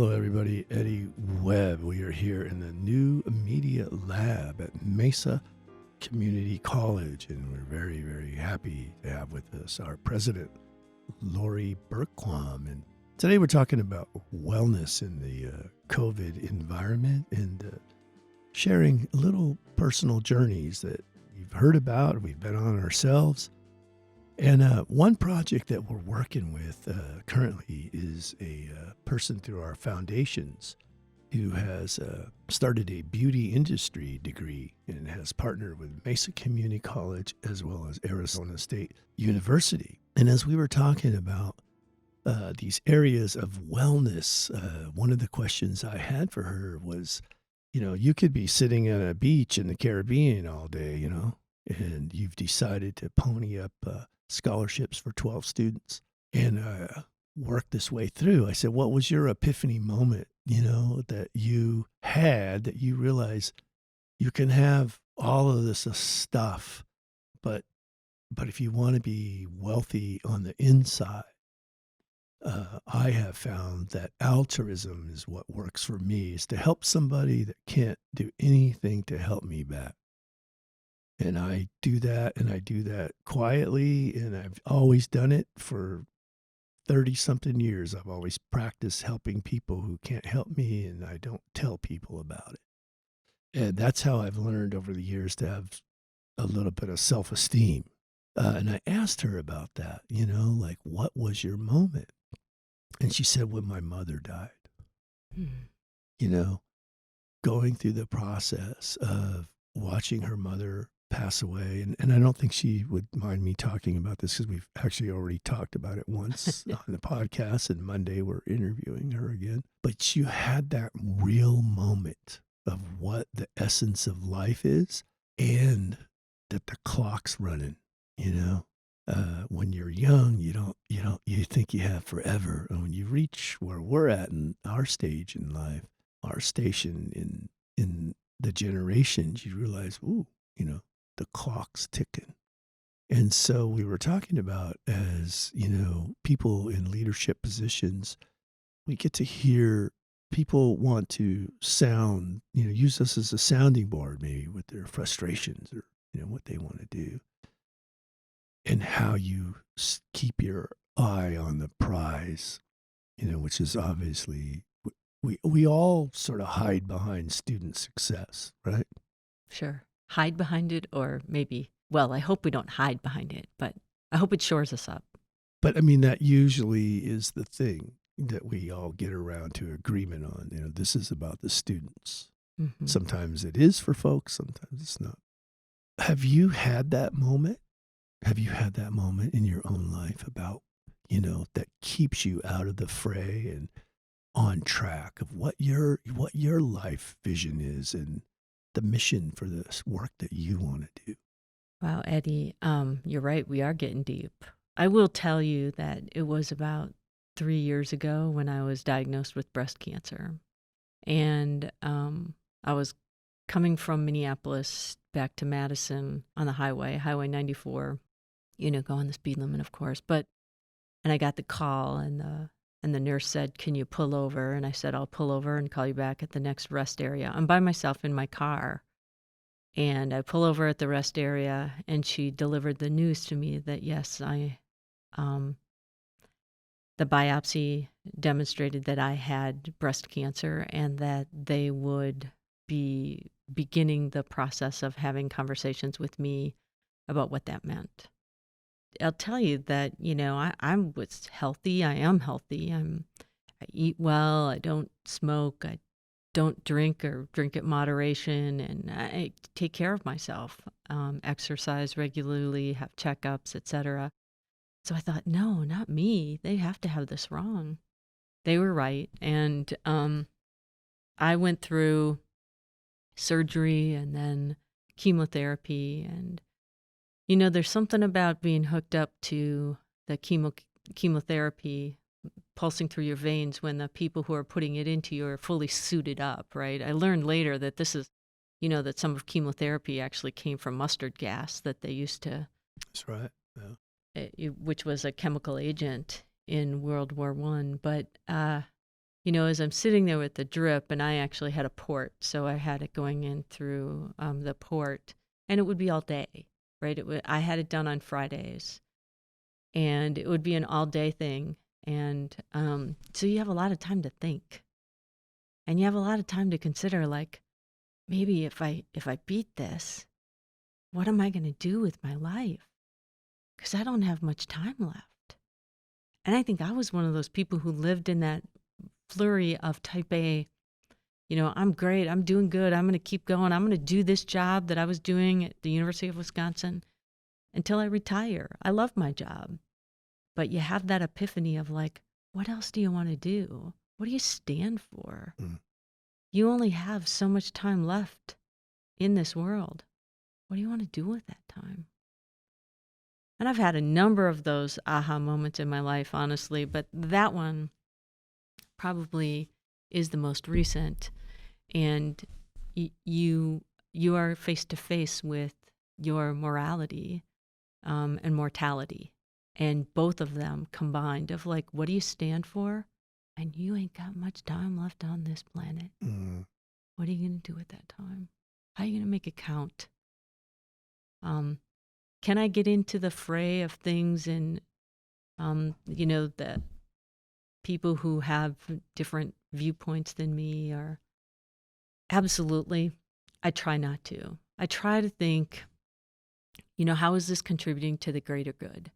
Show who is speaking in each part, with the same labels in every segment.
Speaker 1: Hello, everybody. Eddie Webb. We are here in the new media lab at Mesa Community College, and we're very, very happy to have with us our president, Lori Berquam. And today we're talking about wellness in the COVID environment and sharing little personal journeys that we've heard about, we've been on ourselves. And one project that we're working with currently is a person through our foundations who has started a beauty industry degree and has partnered with Mesa Community College as well as Arizona State University. And as we were talking about these areas of wellness, one of the questions I had for her was, you could be sitting on a beach in the Caribbean all day, and you've decided to pony up scholarships for 12 students and work this way through. I said, what was your epiphany moment, that you had that you realize you can have all of this stuff, but if you want to be wealthy on the inside, I have found that altruism is what works for me, is to help somebody that can't do anything to help me back. And I do that, and I do that quietly, and I've always done it for 30-something years. I've always practiced helping people who can't help me, and I don't tell people about it. And that's how I've learned over the years to have a little bit of self-esteem. And I asked her about that, like, what was your moment? And she said, when my mother died, going through the process of watching her mother pass away. And I don't think she would mind me talking about this because we've actually already talked about it once on the podcast, and Monday we're interviewing her again. But you had that real moment of what the essence of life is and that the clock's running, when you're young, you think you have forever. And when you reach where we're at in our stage in life, our station in the generations, you realize, the clock's ticking. And so we were talking about, as, people in leadership positions, we get to hear people want to sound, use us as a sounding board, maybe with their frustrations or, what they want to do. And how you keep your eye on the prize, which is obviously, we all sort of hide behind student success, right?
Speaker 2: Sure. Hide behind it, or maybe, well, I hope we don't hide behind it, but I hope it shores us up.
Speaker 1: But I mean, that usually is the thing that we all get around to agreement on. This is about the students.
Speaker 2: Mm-hmm.
Speaker 1: Sometimes it is for folks, sometimes it's not. Have you had that moment? Have you had that moment in your own life about, that keeps you out of the fray and on track of what your life vision is and the mission for this work that you want to do?
Speaker 2: Wow, Eddie, you're right. We are getting deep. I will tell you that it was about 3 years ago when I was diagnosed with breast cancer. And I was coming from Minneapolis back to Madison on the Highway 94, going the speed limit, of course. And I got the call, and the nurse said, "Can you pull over?" And I said, "I'll pull over and call you back at the next rest area." I'm by myself in my car. And I pull over at the rest area, and she delivered the news to me that, yes, the biopsy demonstrated that I had breast cancer and that they would be beginning the process of having conversations with me about what that meant. I'll tell you that, I was healthy. I am healthy. I eat well. I don't smoke. I don't drink or drink at moderation, and I take care of myself, exercise regularly, have checkups, etc. So I thought, no, not me. They have to have this wrong. They were right. And I went through surgery and then chemotherapy. And, there's something about being hooked up to the chemotherapy pulsing through your veins when the people who are putting it into you are fully suited up, right? I learned later that this is, that some of chemotherapy actually came from mustard gas that they used to.
Speaker 1: That's right. Yeah.
Speaker 2: Which was a chemical agent in World War I. But as I'm sitting there with the drip, and I actually had a port, so I had it going in through the port, and it would be all day, right? I had it done on Fridays, and it would be an all day thing. And so you have a lot of time to think, and you have a lot of time to consider, like, maybe if I beat this, what am I going to do with my life? Because I don't have much time left. And I think I was one of those people who lived in that flurry of type A, I'm great, I'm doing good, I'm going to keep going, I'm going to do this job that I was doing at the University of Wisconsin until I retire. I love my job. But you have that epiphany of like, what else do you want to do? What do you stand for?
Speaker 1: Mm.
Speaker 2: You only have so much time left in this world. What do you want to do with that time? And I've had a number of those aha moments in my life, honestly, but that one probably is the most recent. And you are face to face with your morality and mortality, and both of them combined of like, what do you stand for? And you ain't got much time left on this planet.
Speaker 1: Mm.
Speaker 2: What are you going to do with that time? How are you going to make it count? Can I get into the fray of things and, the people who have different viewpoints than me? Or absolutely, I try not to. I try to think, how is this contributing to the greater good?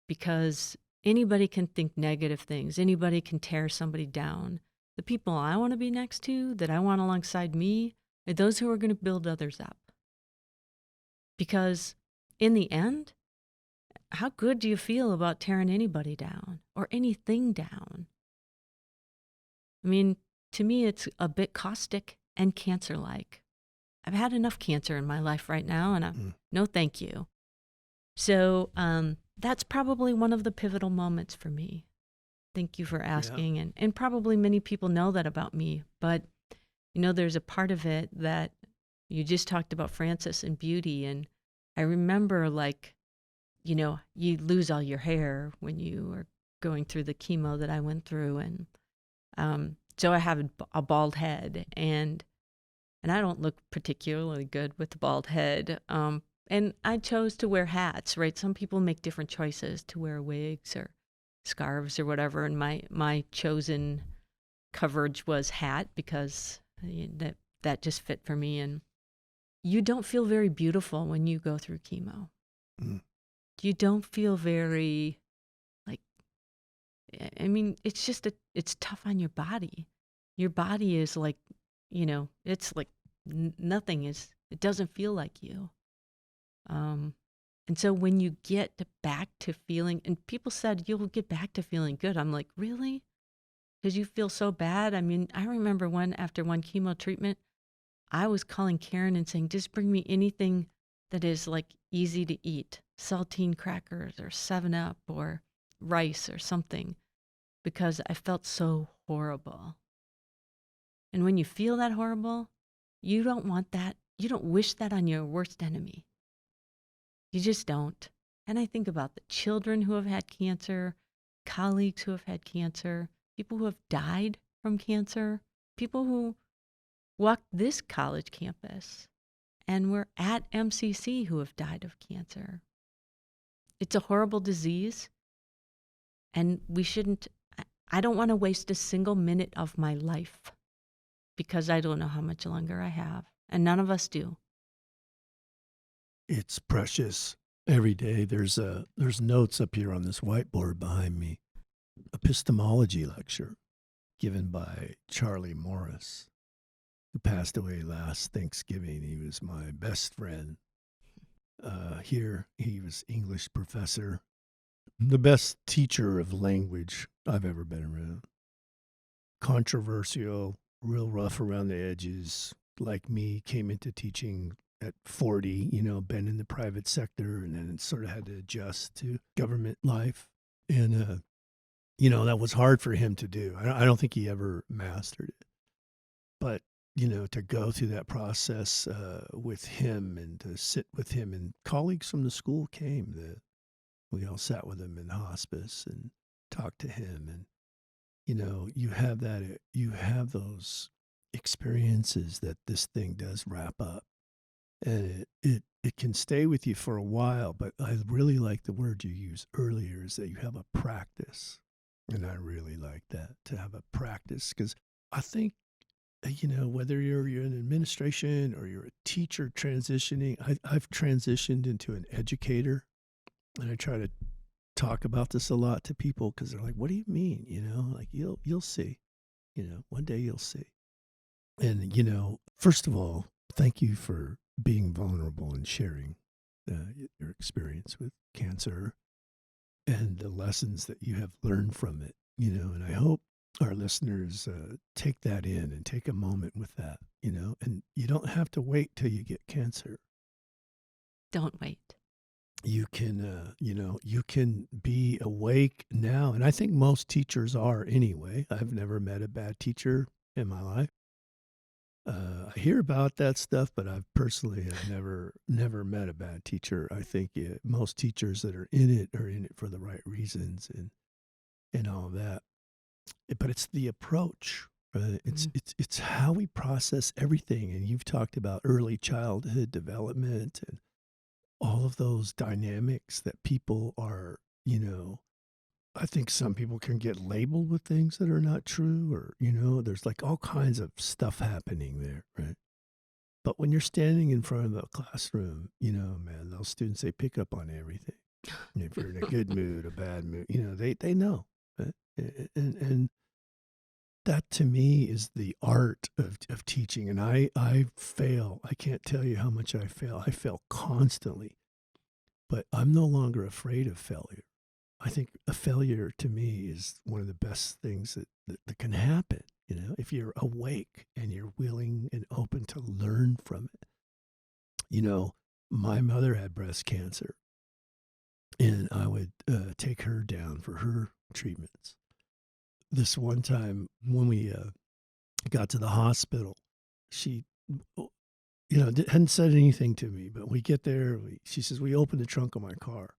Speaker 2: Because anybody can think negative things. Anybody can tear somebody down. The people I want to be next to, that I want alongside me, are those who are going to build others up. Because in the end, how good do you feel about tearing anybody down or anything down? I mean, to me, it's a bit caustic and cancer-like. I've had enough cancer in my life right now, and no thank you. So that's probably one of the pivotal moments for me. Thank you for asking.
Speaker 1: Yeah.
Speaker 2: And probably many people know that about me, but there's a part of it that you just talked about, Francis, and beauty. And I remember, like, you lose all your hair when you are going through the chemo that I went through. And so I have a bald head, and I don't look particularly good with the bald head. And I chose to wear hats, right? Some people make different choices to wear wigs or scarves or whatever. And my chosen coverage was hat, because that just fit for me. And you don't feel very beautiful when you go through chemo.
Speaker 1: Mm.
Speaker 2: You don't feel very, like, I mean, it's tough on your body. Your body is like, it's like nothing it doesn't feel like you. And so when you get back to feeling, and people said you'll get back to feeling good, I'm like, really? Because you feel so bad. I mean, I remember after one chemo treatment, I was calling Karen and saying, just bring me anything that is like easy to eat, saltine crackers or 7-Up or rice or something, because I felt so horrible. And when you feel that horrible, you don't want that. You don't wish that on your worst enemy. You just don't. And I think about the children who have had cancer, colleagues who have had cancer, people who have died from cancer, people who walked this college campus and were at MCC who have died of cancer. It's a horrible disease, and I don't want to waste a single minute of my life, because I don't know how much longer I have, and none of us do.
Speaker 1: It's precious. Every day there's notes up here on this whiteboard behind me. Epistemology lecture given by Charlie Morris, who passed away last Thanksgiving. He was my best friend. Here, he was English professor, the best teacher of language I've ever been around. Controversial, real rough around the edges. Like me, came into teaching at 40, been in the private sector, and then sort of had to adjust to government life. And, that was hard for him to do. I don't think he ever mastered it. But, to go through that process with him and to sit with him, and colleagues from the school came. We all sat with him in hospice and talked to him. And, you have those experiences that this thing does wrap up, and it can stay with you for a while. But I really like the word you used earlier, is that you have a practice, and I really like that, to have a practice, because I think, whether you're in administration or you're a teacher transitioning, I've transitioned into an educator, and I try to talk about this a lot to people, because they're like, "What do you mean?" Like, you'll see. One day you'll see. And first of all, thank you for being vulnerable and sharing your experience with cancer and the lessons that you have learned from it. And I hope our listeners take that in and take a moment with that. And you don't have to wait till you get cancer.
Speaker 2: Don't wait.
Speaker 1: You can be awake now, and I think most teachers are anyway. I've never met a bad teacher in my life. I hear about that stuff, but I've personally have never met a bad teacher. I think most teachers that are in it for the right reasons, and all of that. But it's the approach. It's
Speaker 2: Mm.
Speaker 1: it's how we process everything. And you've talked about early childhood development and all of those dynamics that people are, I think some people can get labeled with things that are not true, or, there's like all kinds of stuff happening there, right? But when you're standing in front of the classroom, man, those students, they pick up on everything. And if you're in a good mood, a bad mood, they know. Right? And that to me is the art of teaching. And I fail. I can't tell you how much I fail. I fail constantly, but I'm no longer afraid of failure. I think a failure to me is one of the best things that can happen. If you're awake and you're willing and open to learn from it. My mother had breast cancer, and I would take her down for her treatments. This one time when we got to the hospital, she, hadn't said anything to me, but we get there. She says, "We opened the trunk of my car."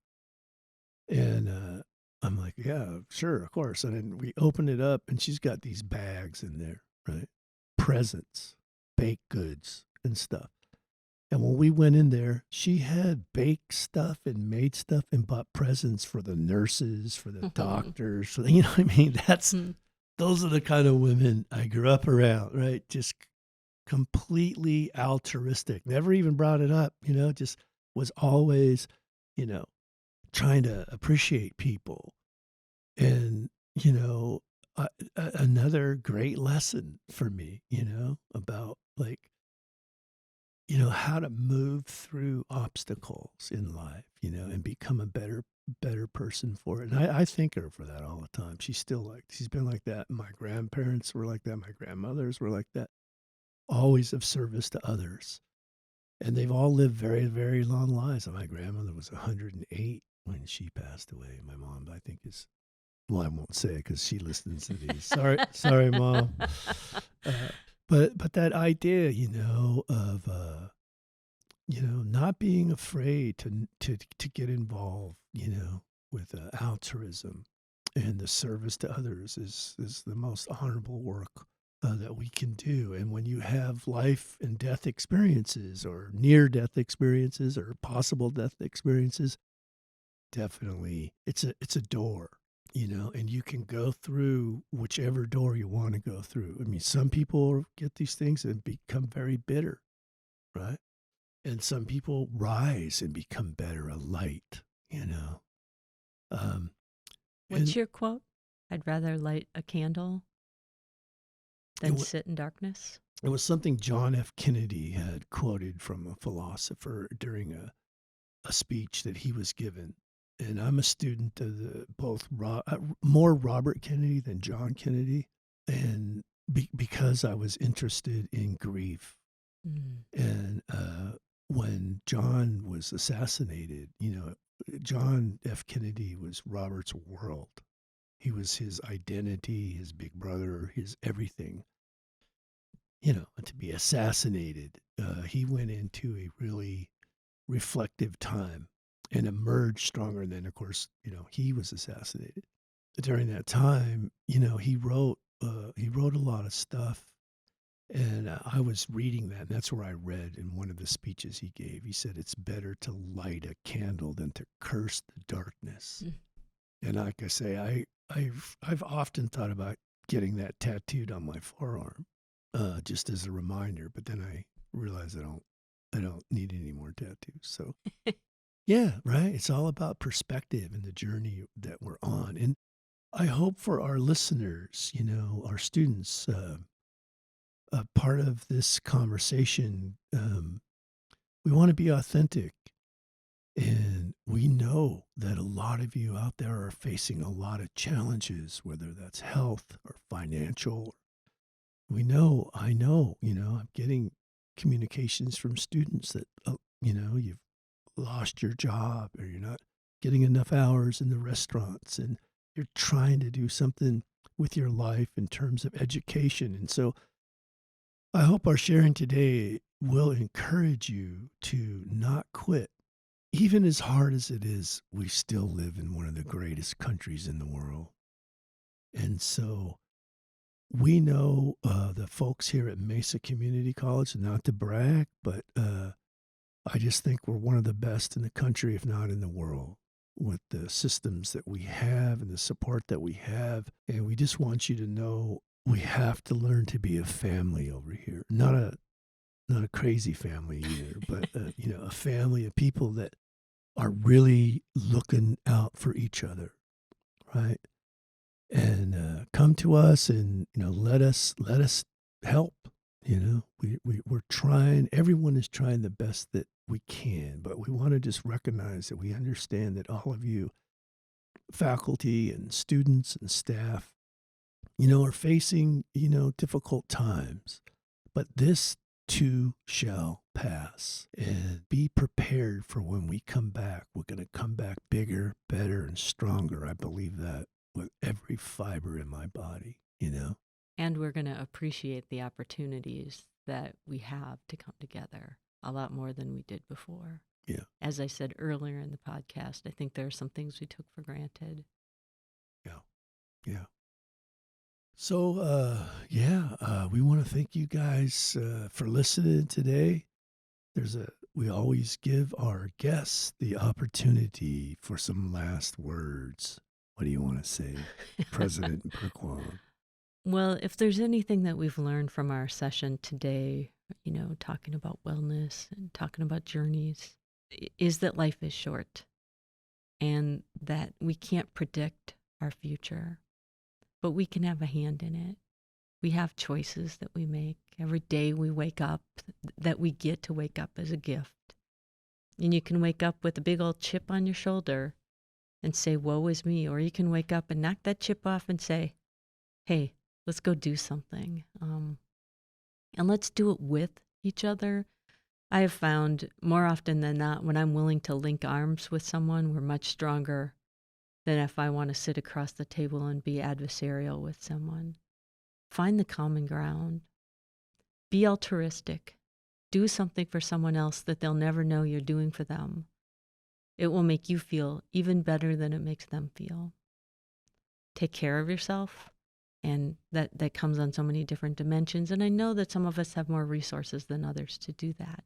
Speaker 1: And I'm like, "Yeah, sure, of course." And then we open it up, and she's got these bags in there, right? Presents, baked goods, and stuff. And when we went in there, she had baked stuff and made stuff and bought presents for the nurses, for the doctors. For the, what I mean? Those are the kind of women I grew up around, right? Just completely altruistic. Never even brought it up, just was always, you know, trying to appreciate people. And, another great lesson for me, about like, how to move through obstacles in life, and become a better person for it. And I thank her for that all the time. She's been like that. My grandparents were like that. My grandmothers were like that. Always of service to others. And they've all lived very, very long lives. And my grandmother was 108 when she passed away. My mom, I think, is, well, I won't say it because she listens to these. Sorry, Mom. Uh, but that idea, of not being afraid to get involved, with altruism and the service to others is the most honorable work that we can do. And when you have life and death experiences, or near death experiences, or possible death experiences, definitely it's a door, and you can go through whichever door you want to go through. I mean, some people get these things and become very bitter, right? And some people rise and become better, a light, um
Speaker 2: What's
Speaker 1: and
Speaker 2: your quote? I'd rather light a candle
Speaker 1: it,
Speaker 2: than sit in darkness.
Speaker 1: it was something John F. Kennedy had quoted from a philosopher during a speech that he was given. And I'm a student of more Robert Kennedy than John Kennedy. And because I was interested in grief.
Speaker 2: Mm.
Speaker 1: And when John was assassinated, John F. Kennedy was Robert's world. He was his identity, his big brother, his everything. To be assassinated, he went into a really reflective time and emerged stronger. And then, of course, he was assassinated. during that time, he wrote a lot of stuff, and I was reading that. And that's where I read in one of the speeches he gave. He said, "It's better to light a candle than to curse the darkness."
Speaker 2: Mm.
Speaker 1: And like I say, I've often thought about getting that tattooed on my forearm, just as a reminder. But then I realized I don't need any more tattoos. So yeah, right. It's all about perspective and the journey that we're on. And I hope for our listeners, our students, a part of this conversation, we want to be authentic. And we know that a lot of you out there are facing a lot of challenges, whether that's health or financial. I know, I'm getting communications from students that, you've lost your job or you're not getting enough hours in the restaurants and you're trying to do something with your life in terms of education. And so I hope our sharing today will encourage you to not quit. Even as hard as it is, we still live in one of the greatest countries in the world. And so we know the folks here at Mesa Community College, not to brag, but I just think we're one of the best in the country, if not in the world, with the systems that we have and the support that we have. And we just want you to know we have to learn to be a family over here. Not a crazy family either, but a family of people that are really looking out for each other, right? And come to us and let us help. We're trying. Everyone is trying the best that we can, but we want to just recognize that we understand that all of you, faculty and students and staff, are facing difficult times, but this too shall pass. And be prepared for when we come back. We're going to come back bigger, better, and stronger. I believe that with every fiber in my body.
Speaker 2: And we're going to appreciate the opportunities that we have to come together a lot more than we did before.
Speaker 1: Yeah.
Speaker 2: As I said earlier in the podcast, I think there are some things we took for granted.
Speaker 1: Yeah. Yeah. So, we want to thank you guys for listening today. We always give our guests the opportunity for some last words. What do you want to say, President Berquam?
Speaker 2: Well, if there's anything that we've learned from our session today, talking about wellness and talking about journeys, is that life is short and that we can't predict our future, but we can have a hand in it. We have choices that we make every day we wake up, that we get to wake up as a gift. And you can wake up with a big old chip on your shoulder and say, woe is me. Or you can wake up and knock that chip off and say, hey, let's go do something. And let's do it with each other. I have found more often than not, when I'm willing to link arms with someone, we're much stronger than if I want to sit across the table and be adversarial with someone. Find the common ground. Be altruistic. Do something for someone else that they'll never know you're doing for them. It will make you feel even better than it makes them feel. Take care of yourself. And that comes on so many different dimensions. And I know that some of us have more resources than others to do that.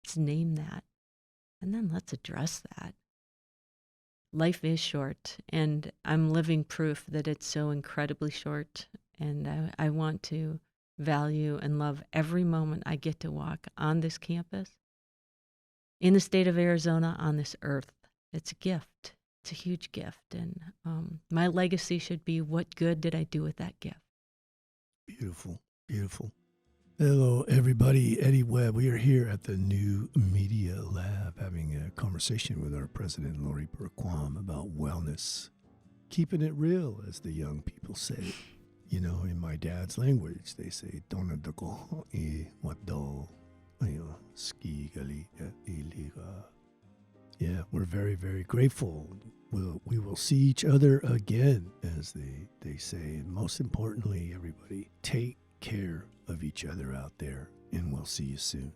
Speaker 2: Let's name that. And then let's address that. Life is short, and I'm living proof that it's so incredibly short. And I want to value and love every moment I get to walk on this campus, in the state of Arizona, on this earth. It's a gift. It's a huge gift. And my legacy should be, what good did I do with that gift?
Speaker 1: Beautiful. Beautiful. Hello, everybody. Eddie Webb. We are here at the New Media Lab having a conversation with our president, Lori Berquam, about wellness. Keeping it real, as the young people say. In my dad's language, they say, Donadoko e wado, ski gali iliga. Yeah, we're very, very grateful. We will see each other again, as they say. And most importantly, everybody, take care of each other out there, and we'll see you soon.